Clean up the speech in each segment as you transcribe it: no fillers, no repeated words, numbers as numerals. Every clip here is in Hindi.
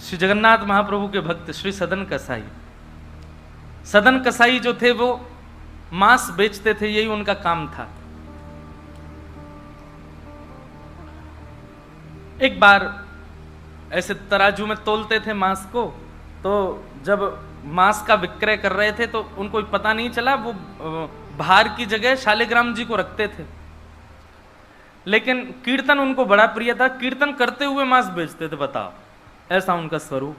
श्री जगन्नाथ महाप्रभु के भक्त श्री सदन कसाई। सदन कसाई जो थे वो मांस बेचते थे, यही उनका काम था। एक बार ऐसे तराजू में तोलते थे मांस को, तो जब मांस का विक्रय कर रहे थे तो उनको पता नहीं चला, वो भार की जगह शालिग्राम जी को रखते थे। लेकिन कीर्तन उनको बड़ा प्रिय था, कीर्तन करते हुए मांस बेचते थे। बताओ, ऐसा उनका स्वरूप।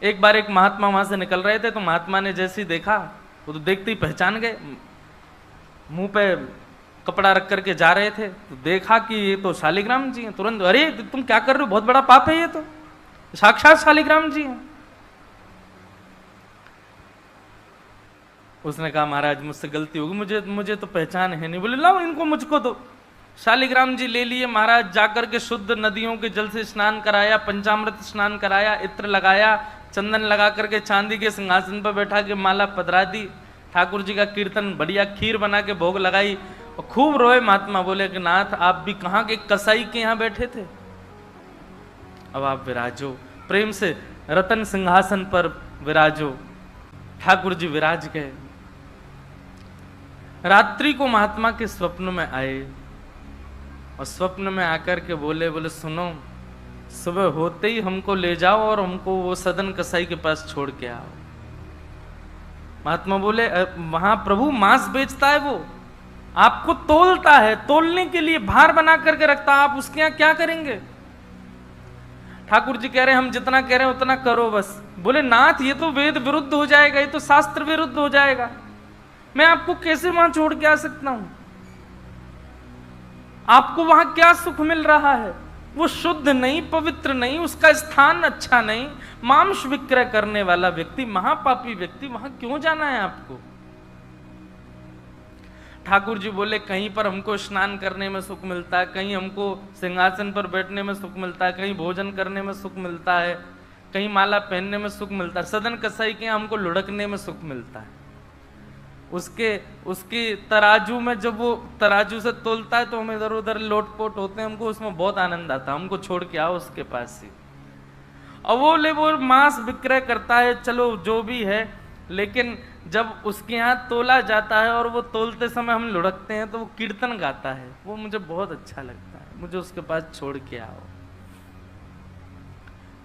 एक बार एक महात्मा वहां से निकल रहे थे, तो महात्मा ने जैसे ही देखा, वो तो देखते ही पहचान गए, मुंह पे कपड़ा रख करके जा रहे थे, तो देखा कि ये तो शालिग्राम जी हैं। तुरंत, अरे तुम क्या कर रहे हो, बहुत बड़ा पाप है, ये तो साक्षात शालिग्राम जी हैं। उसने कहा महाराज मुझसे गलती होगी, मुझे तो पहचान है नहीं। बोले लाओ इनको मुझको दो। शालिग्राम जी ले लिए महाराज, जाकर के शुद्ध नदियों के जल से स्नान कराया, पंचामृत स्नान कराया, इत्र लगाया, चंदन लगा करके चांदी के सिंहासन पर बैठा के माला पधरा दी, ठाकुर जी का कीर्तन, बढ़िया खीर बना के भोग लगाई और खूब रोए। महात्मा बोले कि नाथ आप भी कहाँ के कसाई के यहाँ बैठे थे, अब आप विराजो, प्रेम से रतन सिंहासन पर विराजो। ठाकुर जी विराज गए। रात्रि को महात्मा के स्वप्न में आए और स्वप्न में आकर के बोले सुनो, सुबह होते ही हमको ले जाओ और हमको वो सदन कसाई के पास छोड़ के आओ। महात्मा बोले वहां प्रभु मांस बेचता है, वो आपको तोलता है, तोलने के लिए भार बना करके रखता है, आप उसके यहाँ क्या करेंगे। ठाकुर जी कह रहे हम जितना कह रहे हैं उतना करो बस। बोले नाथ ये तो वेद विरुद्ध हो जाएगा, ये तो शास्त्र विरुद्ध हो जाएगा, मैं आपको कैसे वहां छोड़ के आ सकता हूं। आपको वहां क्या सुख मिल रहा है, वो शुद्ध नहीं, पवित्र नहीं, उसका स्थान अच्छा नहीं। मांस विक्रय करने वाला व्यक्ति, महापापी व्यक्ति, वहां क्यों जाना है आपको। ठाकुर जी बोले कहीं पर हमको स्नान करने में सुख मिलता है, कहीं हमको सिंहासन पर बैठने में सुख मिलता है, कहीं भोजन करने में सुख मिलता है, कहीं माला पहनने में सुख मिलता है। सदन कसाई के हमको लुढ़कने में सुख मिलता है। उसकी तराजू में जब वो तराजू से तोलता है तो हम इधर उधर लोटपोट होते हैं, हमको उसमें बहुत आनंद आता है। हमको छोड़ के आओ उसके पास ही। और वो मांस विक्रय करता है, चलो जो भी है, लेकिन जब उसके यहाँ तोला जाता है और वो तोलते समय हम लुढ़कते हैं तो वो कीर्तन गाता है, वो मुझे बहुत अच्छा लगता है। मुझे उसके पास छोड़ के आओ।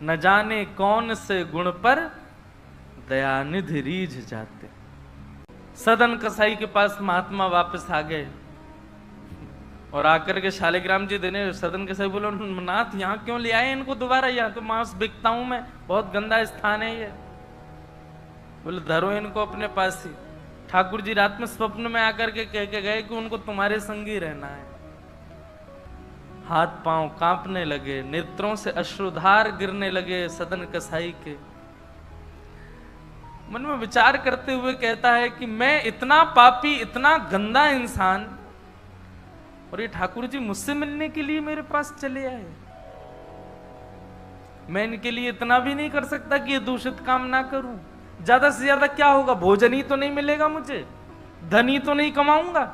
न जाने कौन से गुण पर दयानिधि रीझ जाते। सदन कसाई के पास महात्मा वापस आ गए और आकर के शालिग्राम जी देने। सदन कसाई बोलो नाथ यहाँ क्यों ले आए इनको दोबारा, यहाँ तो मांस बिकता हूं मैं, बहुत गंदा स्थान है ये। बोले धरो इनको अपने पास ही। ठाकुर जी रात में स्वप्न में आकर के कह के गए कि उनको तुम्हारे संग ही रहना है। हाथ पांव कांपने लगे, नेत्रों से अश्रुधार गिरने लगे सदन कसाई के। मन में विचार करते हुए कहता है कि मैं इतना पापी, इतना गंदा इंसान, और ये ठाकुर जी मुझसे मिलने के लिए मेरे पास चले आए। मैं इनके लिए इतना भी नहीं कर सकता कि ये दूषित काम ना करूं। ज्यादा से ज्यादा क्या होगा, भोजन ही तो नहीं मिलेगा मुझे, धन ही तो नहीं कमाऊंगा,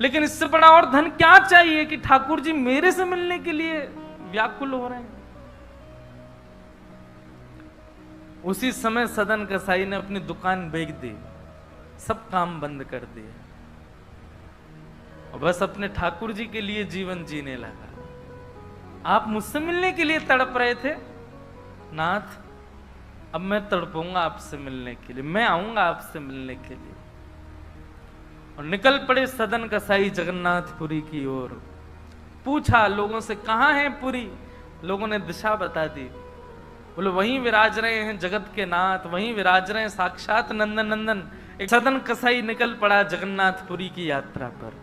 लेकिन इससे बड़ा और धन क्या चाहिए कि ठाकुर जी मेरे से मिलने के लिए व्याकुल हो रहे हैं। उसी समय सदन कसाई ने अपनी दुकान बेच दी, सब काम बंद कर दिए और बस अपने ठाकुर जी के लिए जीवन जीने लगा। आप मुझसे मिलने के लिए तड़प रहे थे नाथ, अब मैं तड़पूंगा आपसे मिलने के लिए, मैं आऊंगा आपसे मिलने के लिए। और निकल पड़े सदन कसाई जगन्नाथपुरी की ओर। पूछा लोगों से कहां है पुरी, लोगों ने दिशा बता दी। बोले वहीं विराज रहे हैं जगत के नाथ, वहीं विराज रहे हैं साक्षात नंदन नंदन। एक सदन कसाई निकल पड़ा जगन्नाथपुरी की यात्रा पर।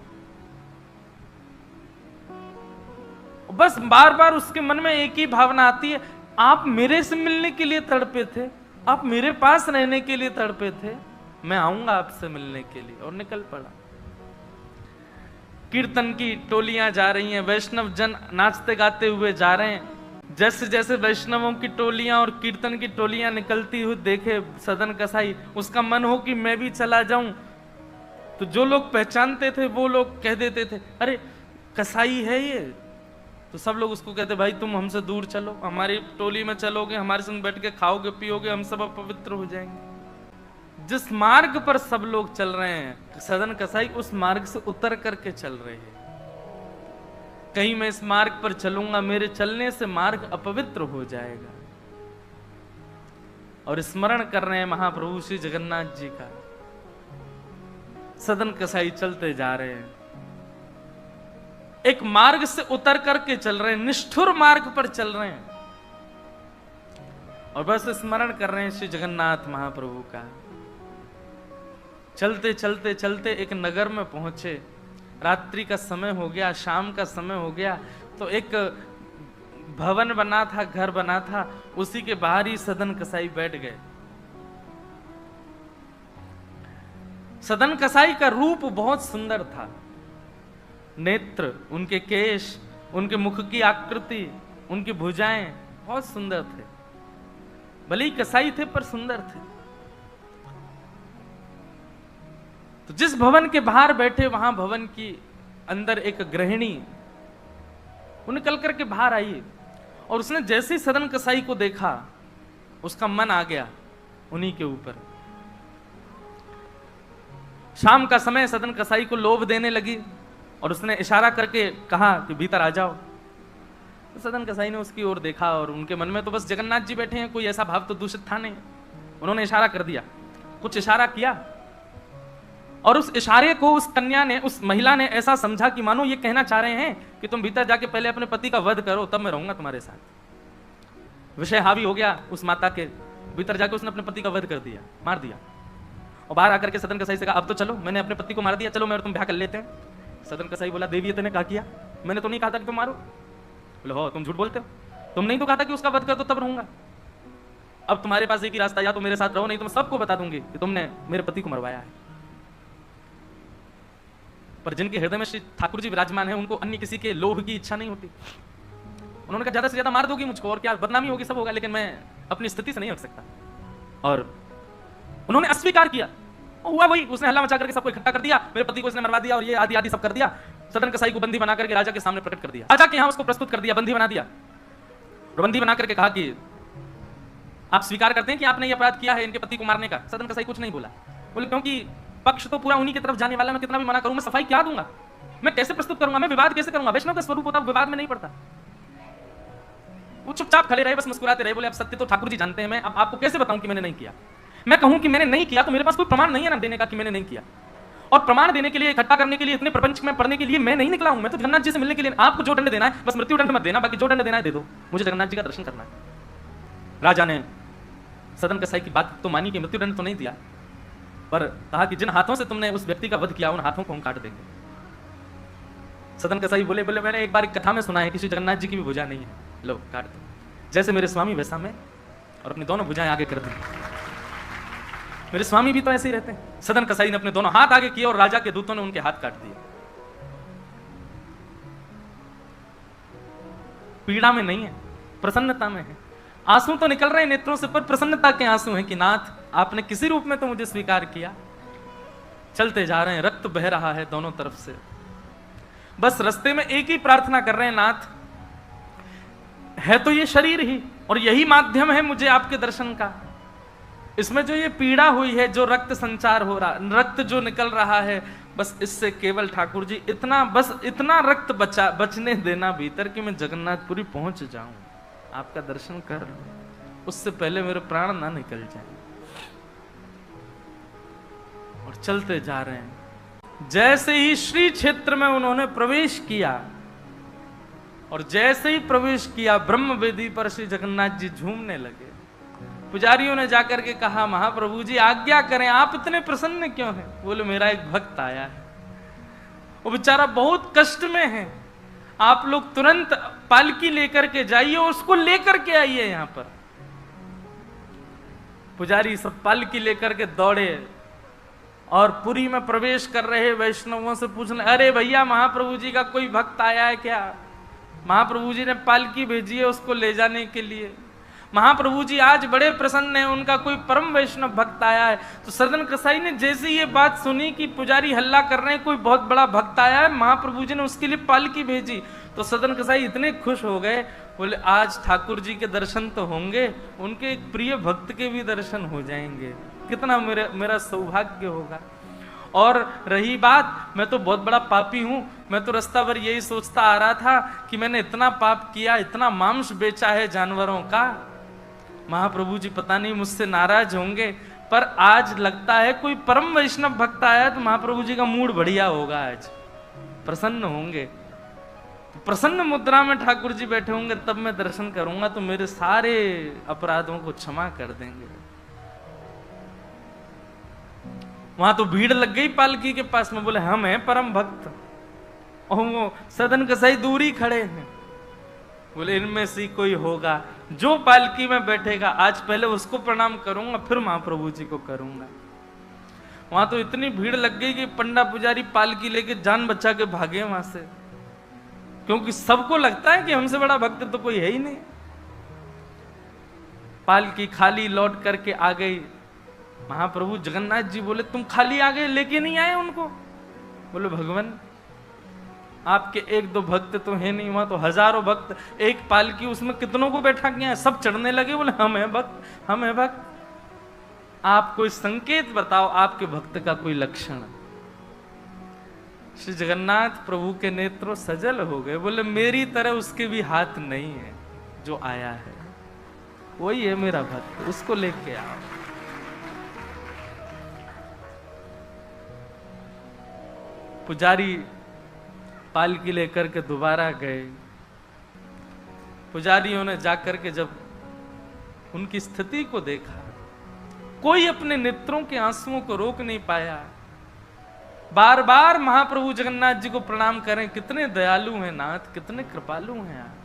बस बार बार उसके मन में एक ही भावना आती है, आप मेरे से मिलने के लिए तड़पे थे, आप मेरे पास रहने के लिए तड़पे थे, मैं आऊंगा आपसे मिलने के लिए। और निकल पड़ा। कीर्तन की टोलियां जा रही हैं, वैष्णव जन नाचते गाते हुए जा रहे हैं। जैसे जैसे वैष्णवों की टोलियां और कीर्तन की टोलियां निकलती हुई देखे सदन कसाई, उसका मन हो कि मैं भी चला जाऊं। तो जो लोग पहचानते थे वो लोग कह देते थे, अरे कसाई है ये, तो सब लोग उसको कहते भाई तुम हमसे दूर चलो, हमारी टोली में चलोगे, हमारे संग बैठ के खाओगे पियोगे, हम सब अपवित्र हो जाएंगे। जिस मार्ग पर सब लोग चल रहे हैं सदन कसाई उस मार्ग से उतर करके चल रहे हैं। कहीं मैं इस मार्ग पर चलूंगा, मेरे चलने से मार्ग अपवित्र हो जाएगा। और स्मरण कर रहे हैं महाप्रभु श्री जगन्नाथ जी का। सदन कसाई चलते जा रहे हैं, एक मार्ग से उतर करके चल रहे हैं, निष्ठुर मार्ग पर चल रहे हैं और बस स्मरण कर रहे हैं श्री जगन्नाथ महाप्रभु का। चलते चलते चलते एक नगर में पहुंचे, रात्रि का समय हो गया, शाम का समय हो गया, तो एक भवन बना था, घर बना था, उसी के बाहर ही सदन कसाई बैठ गए। सदन कसाई का रूप बहुत सुंदर था, नेत्र, उनके केश, उनके मुख की आकृति, उनकी भुजाएं बहुत सुंदर थे। भले ही कसाई थे पर सुंदर थे। तो जिस भवन के बाहर बैठे वहां भवन की अंदर एक गृहिणी वो निकल करके बाहर आई और उसने जैसे ही सदन कसाई को देखा उसका मन आ गया उन्हीं के ऊपर। शाम का समय, सदन कसाई को लोभ देने लगी और उसने इशारा करके कहा कि भीतर आ जाओ। तो सदन कसाई ने उसकी ओर देखा और उनके मन में तो बस जगन्नाथ जी बैठे हैं, कोई ऐसा भाव तो दूषित था नहीं। उन्होंने इशारा कर दिया, कुछ इशारा किया और उस इशारे को उस कन्या ने, उस महिला ने ऐसा समझा कि मानो ये कहना चाह रहे हैं कि तुम भीतर जाके पहले अपने पति का वध करो, तब मैं रहूंगा तुम्हारे साथ। विषय हावी हो गया उस माता के, भीतर जाके उसने अपने पति का वध कर दिया, मार दिया। और बाहर आकर के सदन कसाई से कहा अब तो चलो, मैंने अपने पति को मार दिया, चलो मैं और तुम ब्याह कर लेते हैं। सदन कसाई बोला देवी तूने क्या किया? मैंने तो नहीं कहा था कि तुम मारो। बोले हो, तुम झूठ बोलते हो, तुम नहीं तो कहा था कि उसका वध कर दो तब रहूंगा। अब तुम्हारे पास एक ही रास्ता, या तो मेरे साथ रहो, नहीं तो मैं सबको बता दूंगी कि तुमने मेरे पति को मरवाया है। पर जिनके हृदय में श्री ठाकुर जी विराजमान है उनको अन्य किसी के लोभ की इच्छा नहीं होती। उन्होंने कहा ज्यादा से ज्यादा मार दोगी मुझको और क्या, बदनामी होगी, सब होगा, लेकिन मैं अपनी स्थिति से नहीं हट सकता। और उन्होंने अस्वीकार किया। हुआ वही, उसने हल्ला मचा करके सबको इकट्ठा कर दिया, मेरे पति को इसने मरवा दिया और ये आदि आदि सब कर दिया। सदन कसाई को बंदी बना करके राजा के सामने प्रकट कर दिया, राजा के यहाँ उसको प्रस्तुत कर दिया, बंदी बना दिया। बंदी बना करके कहा कि आप स्वीकार करते हैं कि आपने ये अपराध किया है इनके पति को मारने का? सदन कसाई कुछ नहीं बोला। बोले क्योंकि पक्ष तो पूरा उन्हीं की तरफ जाने वाला, मैं कितना भी मना करूं, मैं सफाई क्या दूंगा, मैं कैसे प्रस्तुत करूंगा, मैं विवाद कैसे करूंगा? वैष्णव का स्वरूप होता है विवाद में नहीं पड़ता। वो चुपचाप खड़े रहे, बस मुस्कुराते रहे। बोले अब सत्य तो ठाकुर जी जानते हैं, मैं अब आपको कैसे बताऊं कि मैंने नहीं किया। मैं कहूं कि मैंने नहीं किया तो मेरे पास कोई प्रमाण नहीं है ना देने का कि मैंने नहीं किया। और प्रमाण देने के लिए, इकट्ठा करने के लिए, इतने प्रपंच में पढ़ने के लिए मैं नहीं निकला हूं। मैं तो जगन्नाथ जी से मिलने के लिए, आपको जो दंड देना है बस मृत्यु दंड मत देना, बाकी जो दंड देना है दे दो, मुझे जगन्नाथ जी का दर्शन करना है। राजा ने सदन कसाई की बात तो मानी कि मृत्यु दंड तो नहीं दिया, पर कहा कि जिन हाथों से तुमने उस व्यक्ति का वध किया उन हाथों को हम काट देंगे। सदन कसाई बोले मैंने एक बार एक कथा में सुना है कि श्री जगन्नाथ जी की भी भुजा नहीं है, लो काट दो, जैसे मेरे स्वामी वैसा मैं, और अपनी दोनों भुजाएं आगे कर दी। मेरे स्वामी भी तो ऐसे ही रहते हैं। सदन कसाई ने अपने दोनों हाथ आगे किए और राजा के दूतों ने उनके हाथ काट दिए। पीड़ा में नहीं है, प्रसन्नता में है। आंसू तो निकल रहे हैं नेत्रों से, पर प्रसन्नता के आंसू हैं कि नाथ आपने किसी रूप में तो मुझे स्वीकार किया। चलते जा रहे हैं, रक्त बह रहा है दोनों तरफ से। बस रास्ते में एक ही प्रार्थना कर रहे हैं, नाथ है तो ये शरीर ही और यही माध्यम है मुझे आपके दर्शन का। इसमें जो ये पीड़ा हुई है, जो रक्त संचार हो रहा, रक्त जो निकल रहा है, बस इससे केवल ठाकुर जी इतना, बस इतना रक्त बचने देना भीतर कि मैं जगन्नाथपुरी पहुंच जाऊं, आपका दर्शन कर लूं, उससे पहले मेरे प्राण ना निकल जाए। और चलते जा रहे हैं। जैसे ही श्री क्षेत्र में उन्होंने प्रवेश किया और जैसे ही प्रवेश किया, ब्रह्म वेदी पर श्री जगन्नाथ जी झूमने लगे। पुजारियों ने जाकर के कहा महाप्रभु जी आज्ञा करें, आप इतने प्रसन्न क्यों हैं? बोले मेरा एक भक्त आया है, वो बेचारा बहुत कष्ट में है, आप लोग तुरंत पालकी लेकर के जाइए, उसको लेकर के आइए यहां पर। पुजारी सब पालकी लेकर के दौड़े और पुरी में प्रवेश कर रहे। वैष्णवों से पूछने, अरे भैया महाप्रभु जी का कोई भक्त आया है क्या? महाप्रभु जी ने पालकी भेजी है उसको ले जाने के लिए। महाप्रभु जी आज बड़े प्रसन्न हैं, उनका कोई परम वैष्णव भक्त आया है। तो सदन कसाई ने जैसे ये बात सुनी कि पुजारी हल्ला कर रहे हैं, कोई बहुत बड़ा भक्त आया है, महाप्रभु जी ने उसके लिए पालकी भेजी, तो सदन कसाई इतने खुश हो गए, बोले आज ठाकुर जी के दर्शन तो होंगे, उनके एक प्रिय भक्त के भी दर्शन हो जाएंगे, कितना मेरा सौभाग्य होगा। और रही बात, मैं तो बहुत बड़ा पापी हूं, मैं तो रास्ता भर यही सोचता आ रहा था कि मैंने इतना पाप किया, इतना मांस बेचा है जानवरों का, महाप्रभु जी पता नहीं मुझसे नाराज होंगे। पर आज लगता है कोई परम वैष्णव भक्त आया तो महाप्रभु जी का मूड बढ़िया होगा, आज प्रसन्न होंगे। तो प्रसन्न मुद्रा में ठाकुर जी बैठे होंगे, तब मैं दर्शन करूंगा तो मेरे सारे अपराधों को क्षमा कर देंगे। वहां तो भीड़ लग गई पालकी के पास में, बोले हम हैं परम भक्त, और वो सदन कसाई दूरी खड़े हैं, बोले इनमें से कोई होगा जो पालकी में बैठेगा, आज पहले उसको प्रणाम करूंगा फिर महाप्रभु जी को करूंगा। वहां तो इतनी भीड़ लग गई कि पंडा पुजारी पालकी लेके जान बचा के भागे वहां से, क्योंकि सबको लगता है कि हमसे बड़ा भक्त तो कोई है ही नहीं। पालकी खाली लौट करके आ गई। महाप्रभु जगन्नाथ जी बोले तुम खाली आ गए, लेके नहीं आए उनको? बोले भगवान आपके एक दो भक्त तो है नहीं, वहां तो हजारों भक्त, एक पालकी उसमें कितनों को बैठा किया है, सब चढ़ने लगे। बोले हम है भक्त, हम है भक्त। आप कोई संकेत बताओ, आपके भक्त का कोई लक्षण। श्री जगन्नाथ प्रभु के नेत्र सजल हो गए, बोले मेरी तरह उसके भी हाथ नहीं है, जो आया है वही है मेरा भक्त, उसको लेके आओ। पुजारी पालकी लेकर के दोबारा गए। पुजारियों ने जाकर के जब उनकी स्थिति को देखा, कोई अपने नेत्रों के आंसुओं को रोक नहीं पाया। बार बार महाप्रभु जगन्नाथ जी को प्रणाम करें, कितने दयालु हैं नाथ, कितने कृपालु हैं आप।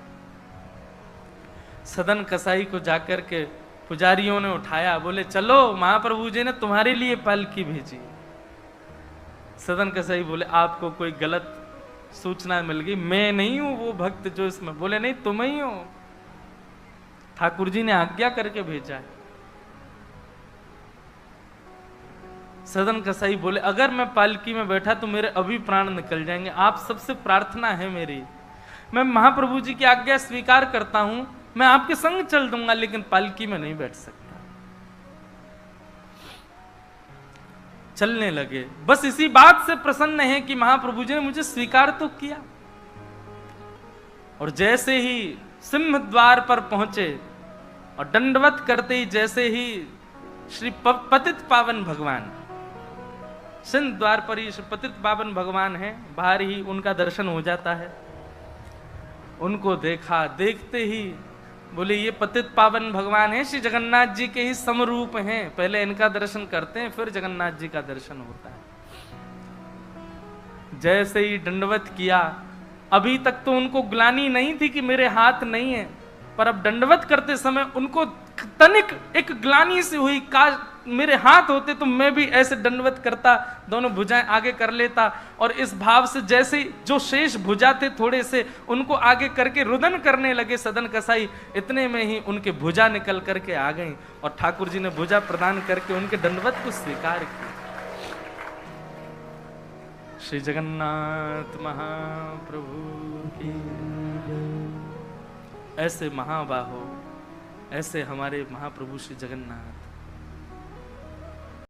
सदन कसाई को जाकर के पुजारियों ने उठाया, बोले चलो महाप्रभु जी ने तुम्हारे लिए पालकी भेजी। सदन कसाई बोले आपको कोई गलत सूचना मिल गई, मैं नहीं हूं वो भक्त जो इसमें। बोले नहीं तुम ही हो, ठाकुर जी ने आज्ञा करके भेजा है। सदन कसाई बोले अगर मैं पालकी में बैठा तो मेरे अभी प्राण निकल जाएंगे, आप सबसे प्रार्थना है मेरी, मैं महाप्रभु जी की आज्ञा स्वीकार करता हूं, मैं आपके संग चल दूंगा, लेकिन पालकी में नहीं बैठ सकता। चलने लगे, बस इसी बात से प्रसन्न है कि महाप्रभु जी ने मुझे स्वीकार तो किया। और जैसे ही सिंह द्वार पर पहुंचे और दंडवत करते ही जैसे ही श्री पतित पावन भगवान, सिंह द्वार पर ही श्री पतित पावन भगवान है, बाहर ही उनका दर्शन हो जाता है। उनको देखा, देखते ही बोले ये पतित पावन भगवान है, श्री जगन्नाथ जी के ही समरूप हैं, पहले इनका दर्शन करते हैं फिर जगन्नाथ जी का दर्शन होता है। जैसे ही दंडवत किया, अभी तक तो उनको ग्लानि नहीं थी कि मेरे हाथ नहीं है, पर अब दंडवत करते समय उनको तनिक एक ग्लानि सी हुई, काश मेरे हाथ होते तो मैं भी ऐसे दंडवत करता, दोनों भुजाएं आगे कर लेता। और इस भाव से जैसे जो शेष भुजा थे थोड़े से, उनको आगे करके रुदन करने लगे सदन कसाई। इतने में ही उनके भुजा निकल करके आ गई और ठाकुर जी ने भुजा प्रदान करके उनके दंडवत को स्वीकार किया। श्री जगन्नाथ महाप्रभु की। ऐसे महाबाहो, ऐसे हमारे महाप्रभु श्री जगन्नाथ।